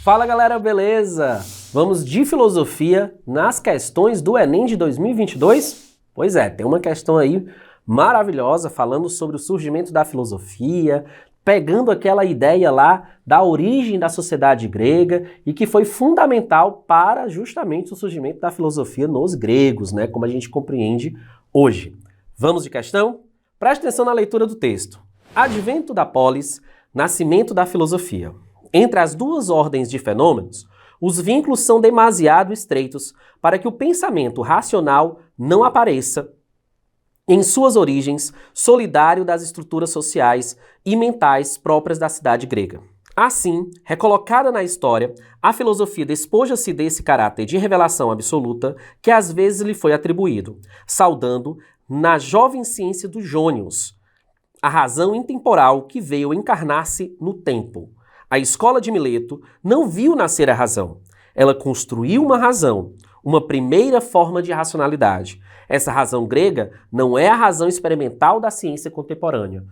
Fala galera, beleza? Vamos de filosofia nas questões do Enem de 2022? Pois é, tem uma questão aí maravilhosa falando sobre o surgimento da filosofia, pegando aquela ideia lá da origem da sociedade grega e que foi fundamental para justamente o surgimento da filosofia nos gregos, né? Como a gente compreende hoje. Vamos de questão? Preste atenção na leitura do texto. Advento da polis, nascimento da filosofia. Entre as duas ordens de fenômenos, os vínculos são demasiado estreitos para que o pensamento racional não apareça em suas origens solidário das estruturas sociais e mentais próprias da cidade grega. Assim, recolocada na história, a filosofia despoja-se desse caráter de revelação absoluta que às vezes lhe foi atribuído, saudando na jovem ciência dos jônios a razão intemporal que veio encarnar-se no tempo. A escola de Mileto não viu nascer a razão. Ela construiu uma razão, uma primeira forma de racionalidade. Essa razão grega não é a razão experimental da ciência contemporânea.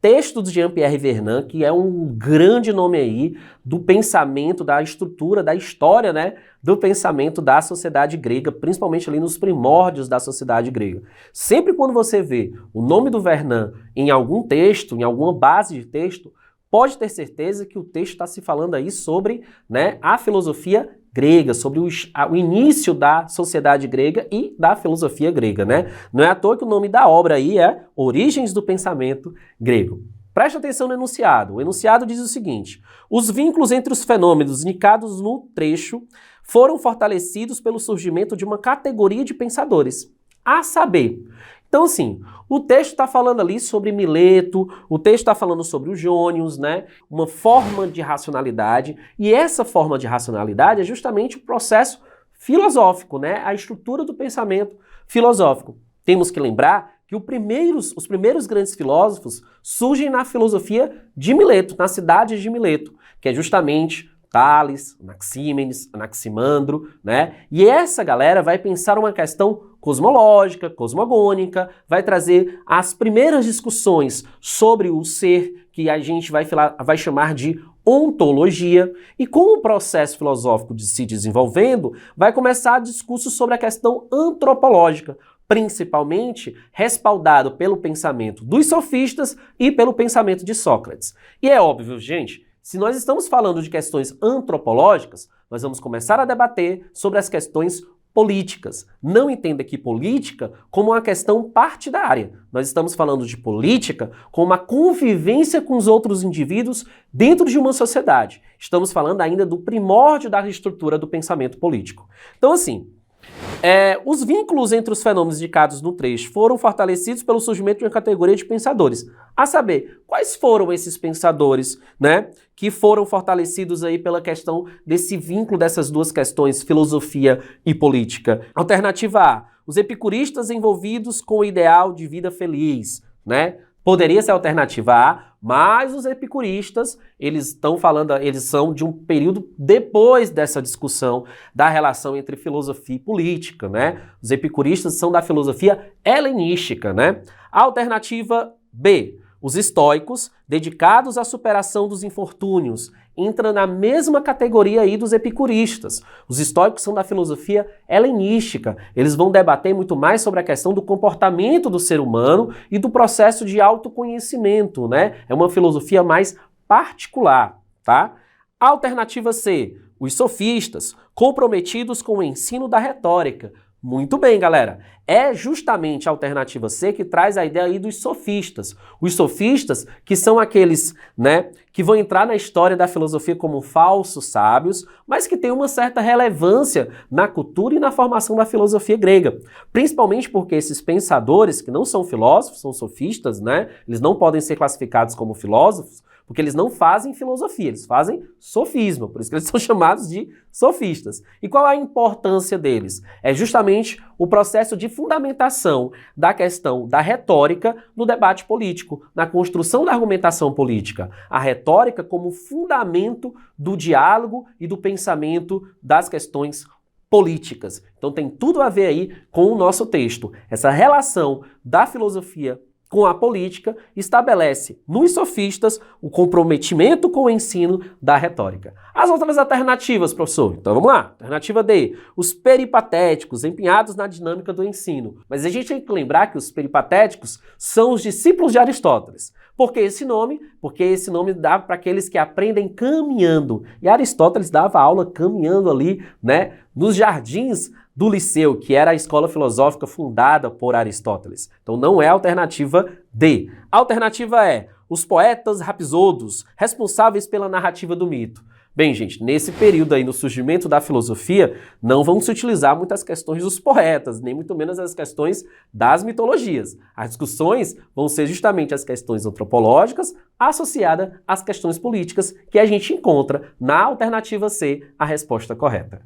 Texto de Jean-Pierre Vernant, que é um grande nome aí do pensamento, da estrutura, da história, né, do pensamento da sociedade grega, principalmente ali nos primórdios da sociedade grega. Sempre quando você vê o nome do Vernant em algum texto, em alguma base de texto, pode ter certeza que o texto está se falando aí sobre, né, a filosofia grega, sobre o início da sociedade grega e da filosofia grega, né? Não é à toa que o nome da obra aí é Origens do Pensamento Grego. Preste atenção no enunciado. O enunciado diz o seguinte: os vínculos entre os fenômenos indicados no trecho foram fortalecidos pelo surgimento de uma categoria de pensadores, a saber. Então, assim, o texto está falando ali sobre Mileto, o texto está falando sobre os jônios, né? Uma forma de racionalidade, e essa forma de racionalidade é justamente o processo filosófico, né? A estrutura do pensamento filosófico. Temos que lembrar que os primeiros grandes filósofos surgem na filosofia de Mileto, na cidade de Mileto, que é justamente Tales, Anaxímenes, Anaximandro, né? E essa galera vai pensar uma questão cosmológica, cosmogônica, vai trazer as primeiras discussões sobre o ser, que a gente vai chamar de ontologia, e com o processo filosófico de se desenvolvendo, vai começar discursos sobre a questão antropológica, principalmente respaldado pelo pensamento dos sofistas e pelo pensamento de Sócrates. E é óbvio, gente, se nós estamos falando de questões antropológicas, nós vamos começar a debater sobre as questões políticas. Não entenda aqui política como uma questão partidária. Nós estamos falando de política como uma convivência com os outros indivíduos dentro de uma sociedade. Estamos falando ainda do primórdio da estrutura do pensamento político. Então, assim, os vínculos entre os fenômenos indicados no trecho foram fortalecidos pelo surgimento de uma categoria de pensadores. A saber, quais foram esses pensadores, né, que foram fortalecidos aí pela questão desse vínculo dessas duas questões, filosofia e política? Alternativa A, os epicuristas envolvidos com o ideal de vida feliz, né? Poderia ser a alternativa A, mas os epicuristas, eles são de um período depois dessa discussão da relação entre filosofia e política, né? Os epicuristas são da filosofia helenística, né? A alternativa B, os estoicos, dedicados à superação dos infortúnios, entra na mesma categoria aí dos epicuristas. Os estoicos são da filosofia helenística. Eles vão debater muito mais sobre a questão do comportamento do ser humano e do processo de autoconhecimento, né? É uma filosofia mais particular, tá? A alternativa C, os sofistas, comprometidos com o ensino da retórica. Muito bem, galera. É justamente a alternativa C que traz a ideia aí dos sofistas. Os sofistas que são aqueles, né, que vão entrar na história da filosofia como falsos sábios, mas que têm uma certa relevância na cultura e na formação da filosofia grega. Principalmente porque esses pensadores, que não são filósofos, são sofistas, né, eles não podem ser classificados como filósofos, porque eles não fazem filosofia, eles fazem sofisma, por isso que eles são chamados de sofistas. E qual a importância deles? É justamente o processo de fundamentação da questão da retórica no debate político, na construção da argumentação política. A retórica como fundamento do diálogo e do pensamento das questões políticas. Então tem tudo a ver aí com o nosso texto. Essa relação da filosofia com a política, estabelece nos sofistas o comprometimento com o ensino da retórica. As outras alternativas, professor? Então vamos lá. Alternativa D, os peripatéticos, empenhados na dinâmica do ensino. Mas a gente tem que lembrar que os peripatéticos são os discípulos de Aristóteles. Por que esse nome? Porque esse nome dá para aqueles que aprendem caminhando. E Aristóteles dava aula caminhando ali, né, nos jardins do Liceu, que era a escola filosófica fundada por Aristóteles. Então não é a alternativa D. A alternativa é os poetas rapsodos, responsáveis pela narrativa do mito. Bem, gente, nesse período aí, no surgimento da filosofia, não vão se utilizar muitas questões dos poetas, nem muito menos as questões das mitologias. As discussões vão ser justamente as questões antropológicas associadas às questões políticas, que a gente encontra na alternativa C, a resposta correta.